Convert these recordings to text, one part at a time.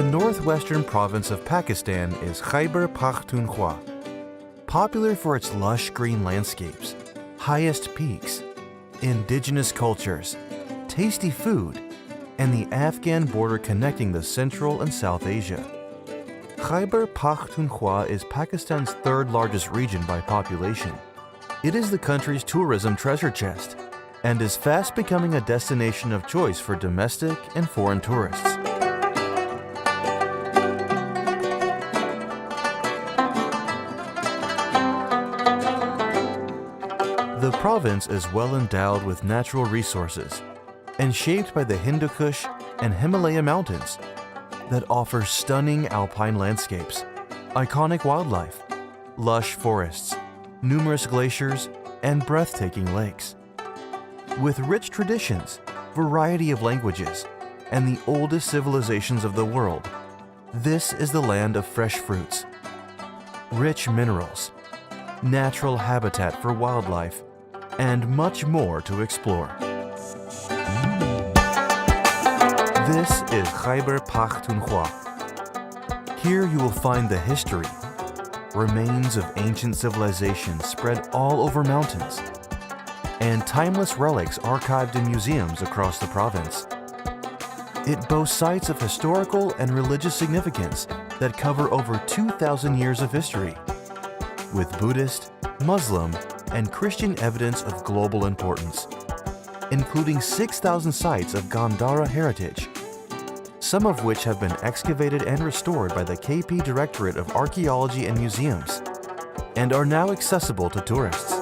The northwestern province of Pakistan is Khyber Pakhtunkhwa, popular for its lush green landscapes, highest peaks, indigenous cultures, tasty food, and the Afghan border connecting the Central and South Asia. Khyber Pakhtunkhwa is Pakistan's third largest region by population. It is the country's tourism treasure chest and is fast becoming a destination of choice for domestic and foreign tourists. The province is well endowed with natural resources and shaped by the Hindu Kush and Himalaya mountains that offer stunning alpine landscapes, iconic wildlife, lush forests, numerous glaciers, and breathtaking lakes. With rich traditions, variety of languages, and the oldest civilizations of the world, this is the land of fresh fruits, rich minerals, natural habitat for wildlife, and much more to explore. This is Khyber Pakhtunkhwa. Here you will find the history, remains of ancient civilizations spread all over mountains, and timeless relics archived in museums across the province. It boasts sites of historical and religious significance that cover over 2,000 years of history, with Buddhist, Muslim, and Christian evidence of global importance, including 6,000 sites of Gandhara heritage, some of which have been excavated and restored by the KP Directorate of Archaeology and Museums, and are now accessible to tourists.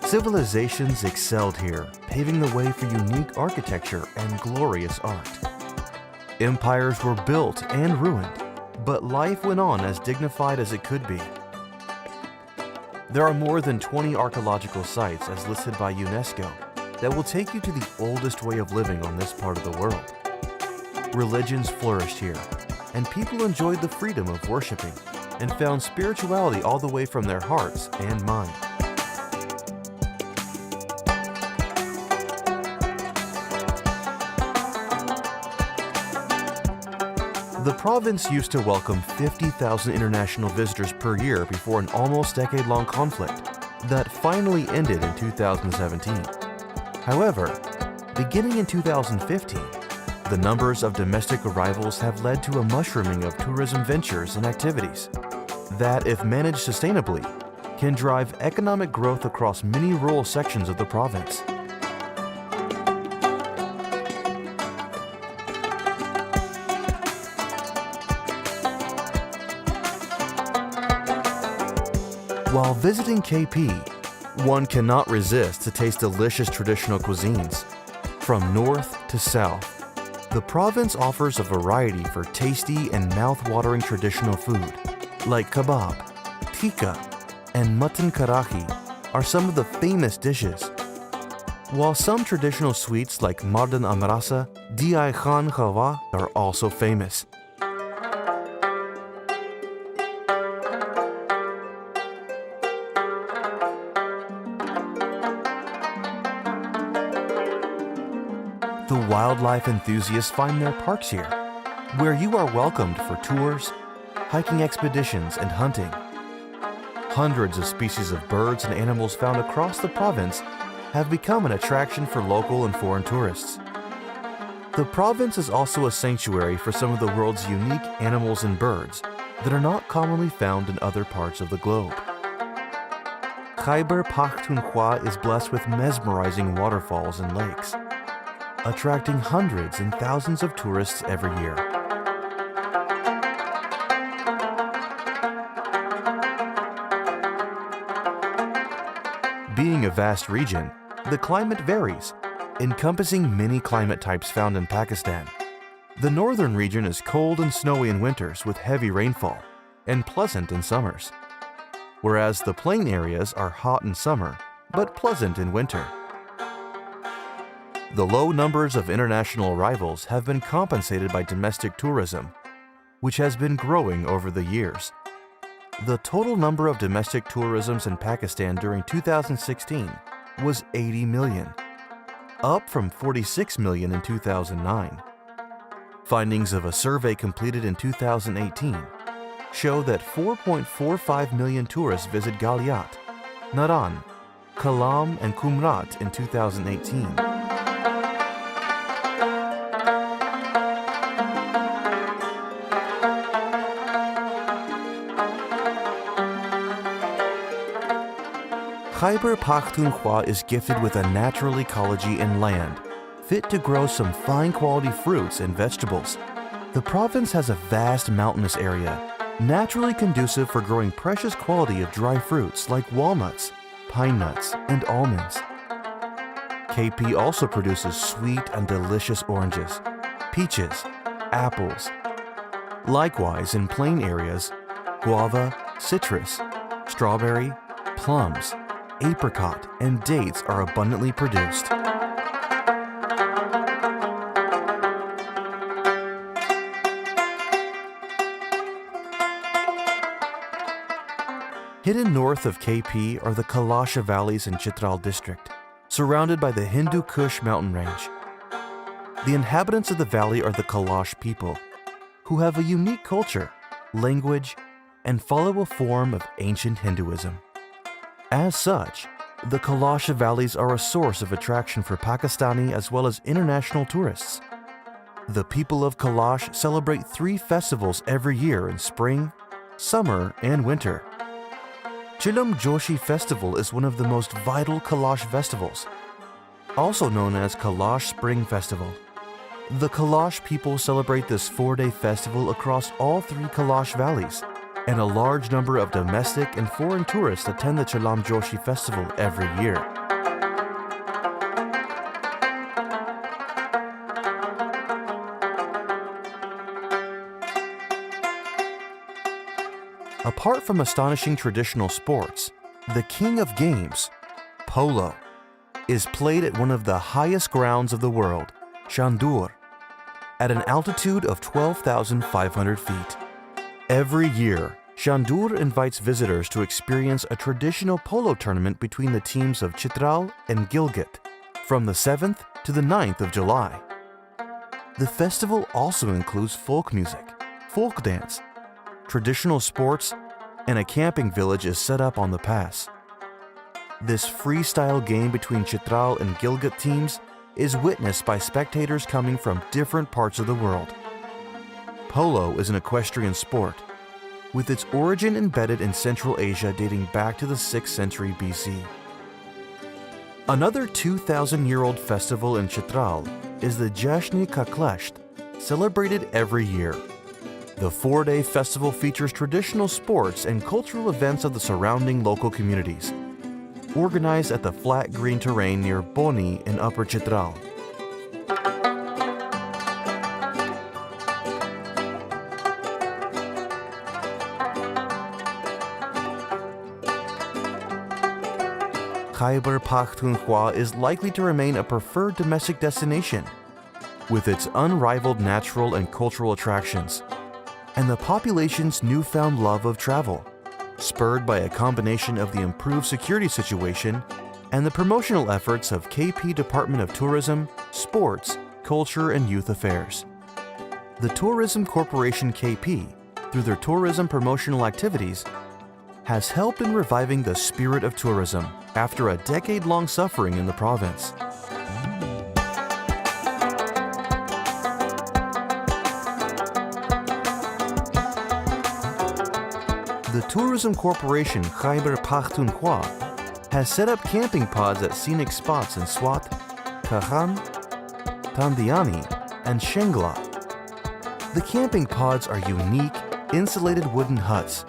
Civilizations excelled here, paving the way for unique architecture and glorious art. Empires were built and ruined, but life went on as dignified as it could be. There are more than 20 archaeological sites as listed by UNESCO that will take you to the oldest way of living on this part of the world. Religions flourished here, and people enjoyed the freedom of worshiping and found spirituality all the way from their hearts and mind. The province used to welcome 50,000 international visitors per year before an almost decade-long conflict that finally ended in 2017. However, beginning in 2015, the numbers of domestic arrivals have led to a mushrooming of tourism ventures and activities that, if managed sustainably, can drive economic growth across many rural sections of the province. While visiting KP, one cannot resist to taste delicious traditional cuisines. From north to south, the province offers a variety for tasty and mouth-watering traditional food, like kebab, tikka, and mutton karahi are some of the famous dishes. While some traditional sweets like mardan amrasa, diai khan khawa are also famous. The wildlife enthusiasts find their parks here, where you are welcomed for tours, hiking expeditions, and hunting. Hundreds of species of birds and animals found across the province have become an attraction for local and foreign tourists. The province is also a sanctuary for some of the world's unique animals and birds that are not commonly found in other parts of the globe. Khyber Pakhtunkhwa is blessed with mesmerizing waterfalls and lakes, attracting hundreds and thousands of tourists every year. Being a vast region, the climate varies, encompassing many climate types found in Pakistan. The northern region is cold and snowy in winters with heavy rainfall, and pleasant in summers, whereas the plain areas are hot in summer, but pleasant in winter. The low numbers of international arrivals have been compensated by domestic tourism, which has been growing over the years. The total number of domestic tourisms in Pakistan during 2016 was 80 million, up from 46 million in 2009. Findings of a survey completed in 2018 show that 4.45 million tourists visit Galiat, Naran, Kalam, and Kumrat in 2018. Khyber Pakhtunkhwa is gifted with a natural ecology and land, fit to grow some fine quality fruits and vegetables. The province has a vast mountainous area, naturally conducive for growing precious quality of dry fruits like walnuts, pine nuts, and almonds. KP also produces sweet and delicious oranges, peaches, apples. Likewise, in plain areas, guava, citrus, strawberry, plums, apricot, and dates are abundantly produced. Hidden north of KP are the Kalasha Valleys in Chitral district, surrounded by the Hindu Kush mountain range. The inhabitants of the valley are the Kalash people, who have a unique culture, language, and follow a form of ancient Hinduism. As such, the Kalasha Valleys are a source of attraction for Pakistani as well as international tourists. The people of Kalash celebrate 3 festivals every year in spring, summer, and winter. Chilam Joshi Festival is one of the most vital Kalash festivals, also known as Kalash Spring Festival. The Kalash people celebrate this 4-day festival across all 3 Kalash valleys, and a large number of domestic and foreign tourists attend the Chilam Joshi Festival every year. Apart from astonishing traditional sports, the king of games, polo, is played at one of the highest grounds of the world, Chandur, at an altitude of 12,500 feet. Every year, Chandur invites visitors to experience a traditional polo tournament between the teams of Chitral and Gilgit from the 7th to the 9th of July. The festival also includes folk music, folk dance, traditional sports, and a camping village is set up on the pass. This freestyle game between Chitral and Gilgit teams is witnessed by spectators coming from different parts of the world. Polo is an equestrian sport, with its origin embedded in Central Asia dating back to the 6th century BC. Another 2,000-year-old festival in Chitral is the Jashni Kaklesht, celebrated every year. The 4-day festival features traditional sports and cultural events of the surrounding local communities, organized at the flat green terrain near Boni in Upper Chitral. Khyber Pakhtunkhwa is likely to remain a preferred domestic destination, with its unrivaled natural and cultural attractions, and the population's newfound love of travel, spurred by a combination of the improved security situation and the promotional efforts of KP Department of Tourism, Sports, Culture, and Youth Affairs. The Tourism Corporation KP, through their tourism promotional activities, has helped in reviving the spirit of tourism after a decade-long suffering in the province. The Tourism Corporation Khyber Pakhtunkhwa has set up camping pods at scenic spots in Swat, Kahan, Tandiani, and Shengla. The camping pods are unique, insulated wooden huts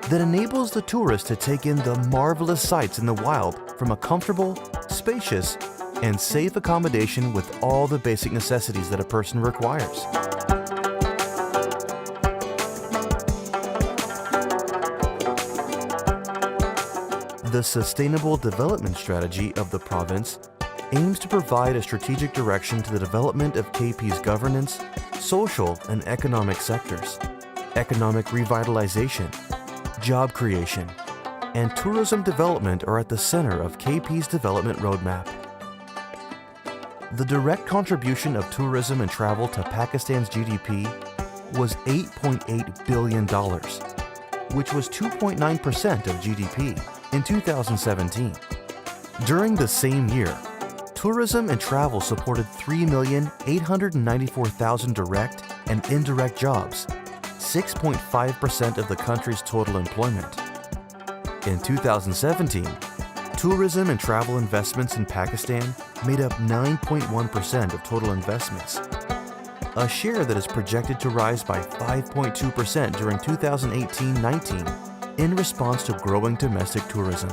that enables the tourist to take in the marvelous sights in the wild from a comfortable, spacious, and safe accommodation with all the basic necessities that a person requires. The Sustainable Development Strategy of the province aims to provide a strategic direction to the development of KP's governance, social and economic sectors, economic revitalization, job creation, and tourism development are at the center of KP's development roadmap. The direct contribution of tourism and travel to Pakistan's GDP was $8.8 billion, which was 2.9% of GDP in 2017. During the same year, tourism and travel supported 3,894,000 direct and indirect jobs, 6.5% of the country's total employment. In 2017, tourism and travel investments in Pakistan made up 9.1% of total investments, a share that is projected to rise by 5.2% during 2018-19 in response to growing domestic tourism.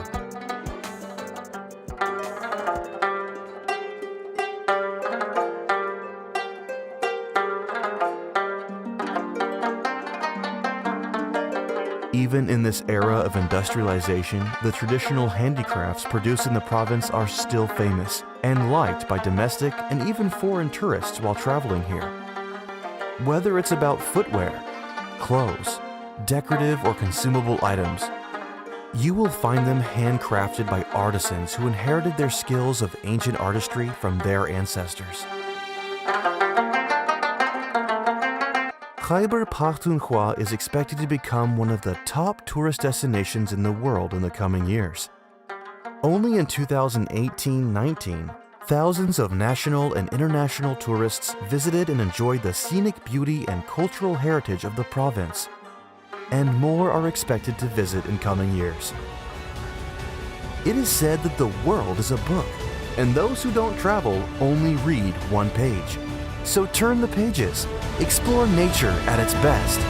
Even in this era of industrialization, the traditional handicrafts produced in the province are still famous and liked by domestic and even foreign tourists while traveling here. Whether it's about footwear, clothes, decorative or consumable items, you will find them handcrafted by artisans who inherited their skills of ancient artistry from their ancestors. Khyber Pakhtunkhwa is expected to become one of the top tourist destinations in the world in the coming years. Only in 2018-19, thousands of national and international tourists visited and enjoyed the scenic beauty and cultural heritage of the province, and more are expected to visit in coming years. It is said that the world is a book, and those who don't travel only read one page. So turn the pages, explore nature at its best.